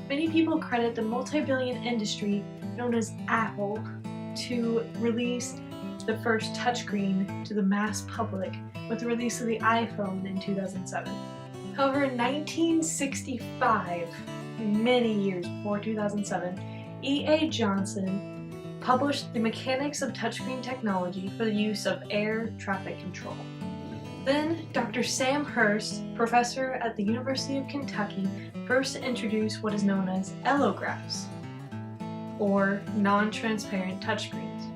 Many people credit the multi-billion industry known as Apple to release the first touchscreen to the mass public with the release of the iPhone in 2007. However, in 1965, many years before 2007, E.A. Johnson published The Mechanics of Touchscreen Technology for the Use of Air Traffic Control. Then, Dr. Sam Hurst, professor at the University of Kentucky, first introduced what is known as Elographs, or non-transparent touchscreens.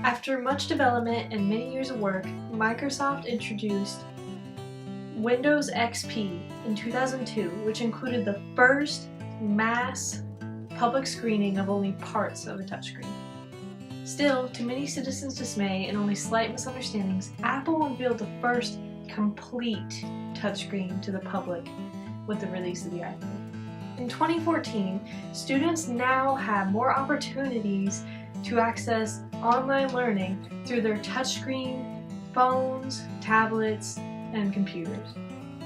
After much development and many years of work, Microsoft introduced Windows XP in 2002, which included the first mass public screening of only parts of a touchscreen. Still, to many citizens' dismay and only slight misunderstandings, Apple unveiled the first complete touchscreen to the public with the release of the iPhone. In 2014, students now have more opportunities to access online learning through their touchscreen phones, tablets, and computers.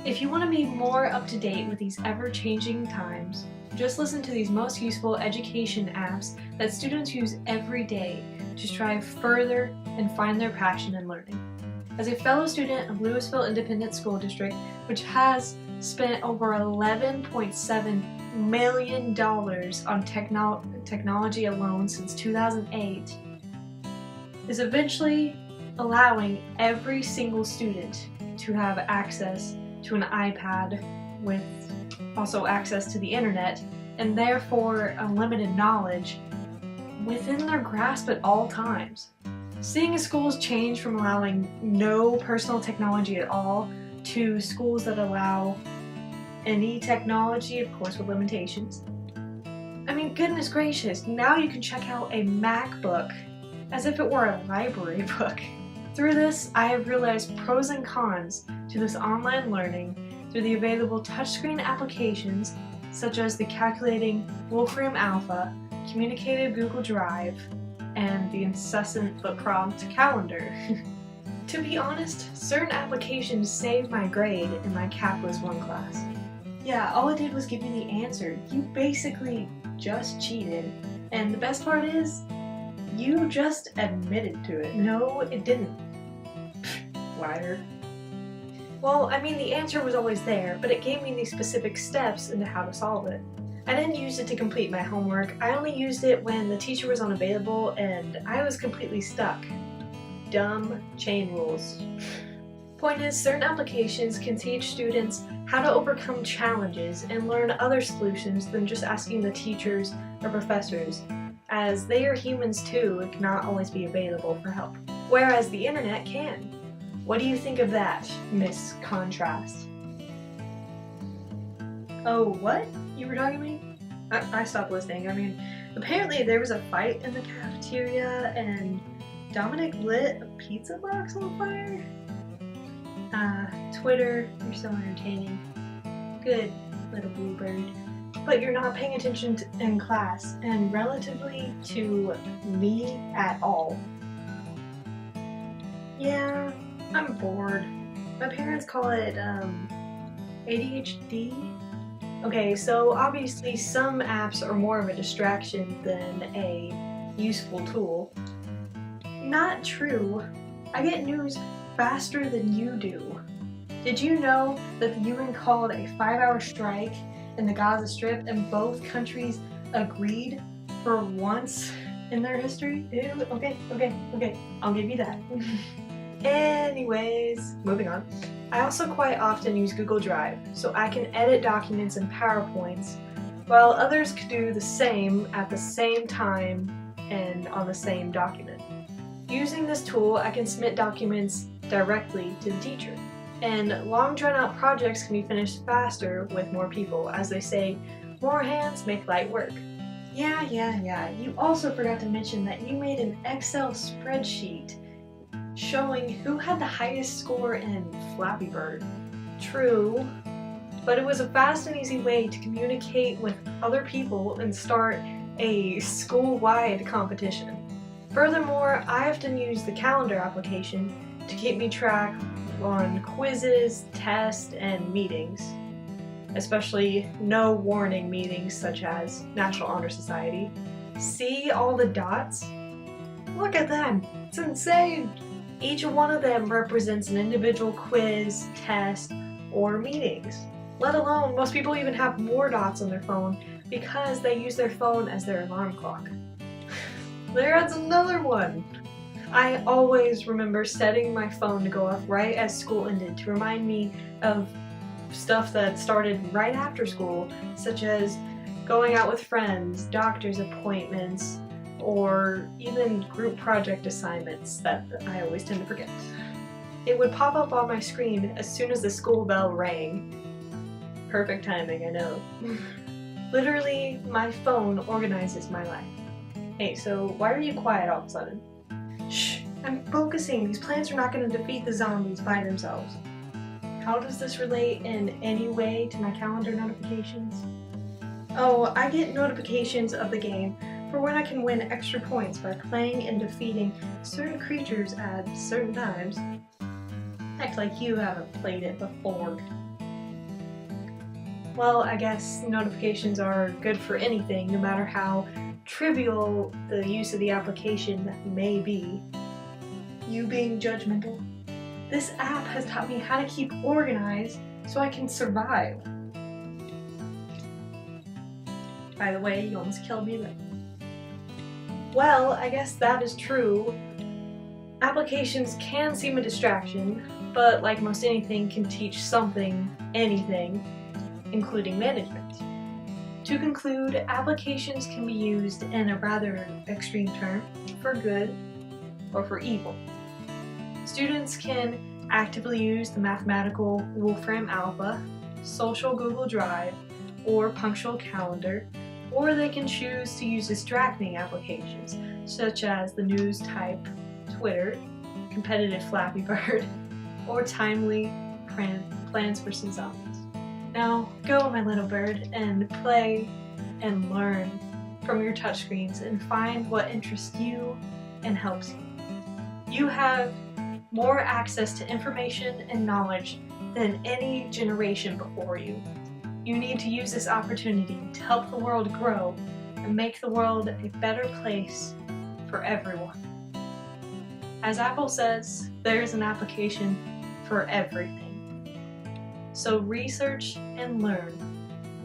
If you want to be more up to date with these ever-changing times, just listen to these most useful education apps that students use every day to strive further and find their passion in learning. As a fellow student of Louisville Independent School District, which has spent over $11.7 million on technology alone since 2008, is eventually allowing every single student to have access to an iPad with also access to the internet, and therefore unlimited knowledge within their grasp at all times. Seeing as schools change from allowing no personal technology at all to schools that allow any technology, of course with limitations. I mean, goodness gracious, now you can check out a MacBook as if it were a library book. Through this, I have realized pros and cons to this online learning through the available touchscreen applications such as the calculating Wolfram Alpha, communicative Google Drive, and the incessant but prompt calendar. To be honest, certain applications saved my grade in my Calculus 1 class. Yeah, all it did was give you the answer. You basically just cheated. And the best part is, you just admitted to it. No, it didn't. Liar. Well, I mean, the answer was always there, but it gave me the specific steps into how to solve it. I didn't use it to complete my homework. I only used it when the teacher was unavailable and I was completely stuck. Dumb chain rules. Point is, certain applications can teach students how to overcome challenges and learn other solutions than just asking the teachers or professors, as they are humans too and cannot always be available for help, whereas the internet can. What do you think of that, Miss Contrast? Oh, what? You were talking to me? I stopped listening. I mean, apparently there was a fight in the cafeteria and Dominic lit a pizza box on fire? Twitter, you're so entertaining. Good little bluebird. But you're not paying attention in class, and relatively to me at all. Yeah, I'm bored. My parents call it, ADHD? Okay, so obviously some apps are more of a distraction than a useful tool. Not true. I get news faster than you do. Did you know that the UN called a 5-hour strike in the Gaza Strip and both countries agreed for once in their history? Ew, okay, I'll give you that. Anyways, moving on. I also quite often use Google Drive, so I can edit documents in PowerPoints, while others could do the same at the same time and on the same document. Using this tool, I can submit documents directly to the teacher. And long drawn-out projects can be finished faster with more people. As they say, more hands make light work. Yeah. You also forgot to mention that you made an Excel spreadsheet showing who had the highest score in Flappy Bird. True, but it was a fast and easy way to communicate with other people and start a school-wide competition. Furthermore, I often use the calendar application to keep me track on quizzes, tests, and meetings. especially no warning meetings such as National Honor Society. See all the dots? Look at them! It's insane! Each one of them represents an individual quiz, test, or meetings. Let alone, most people even have more dots on their phone because they use their phone as their alarm clock. There's another one! I always remember setting my phone to go off right as school ended to remind me of stuff that started right after school, such as going out with friends, doctor's appointments, or even group project assignments that I always tend to forget. It would pop up on my screen as soon as the school bell rang. Perfect timing, I know. Literally, my phone organizes my life. Hey, so why are you quiet all of a sudden? Shh, I'm focusing. These plants are not going to defeat the zombies by themselves. How does this relate in any way to my calendar notifications? Oh, I get notifications of the game for when I can win extra points by playing and defeating certain creatures at certain times. Act like you haven't played it before. Well, I guess notifications are good for anything, no matter how trivial the use of the application may be. You being judgmental? This app has taught me how to keep organized so I can survive. By the way, you almost killed me there. Well, I guess that is true. Applications can seem a distraction, but like most anything can teach something, anything, including management. To conclude, applications can be used in a rather extreme term for good or for evil. Students can actively use the mathematical Wolfram Alpha, social Google Drive, or punctual calendar, or they can choose to use distracting applications such as the news type Twitter, competitive Flappy Bird, or timely Plants vs. Zombies. Now go, my little bird, and play and learn from your touchscreens and find what interests you and helps you. You have more access to information and knowledge than any generation before you. You need to use this opportunity to help the world grow and make the world a better place for everyone. As Apple says, there's an application for everything. So research and learn.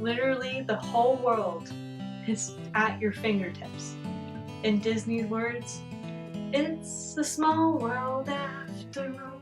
Literally, the whole world is at your fingertips. In Disney's words, it's a small world after all.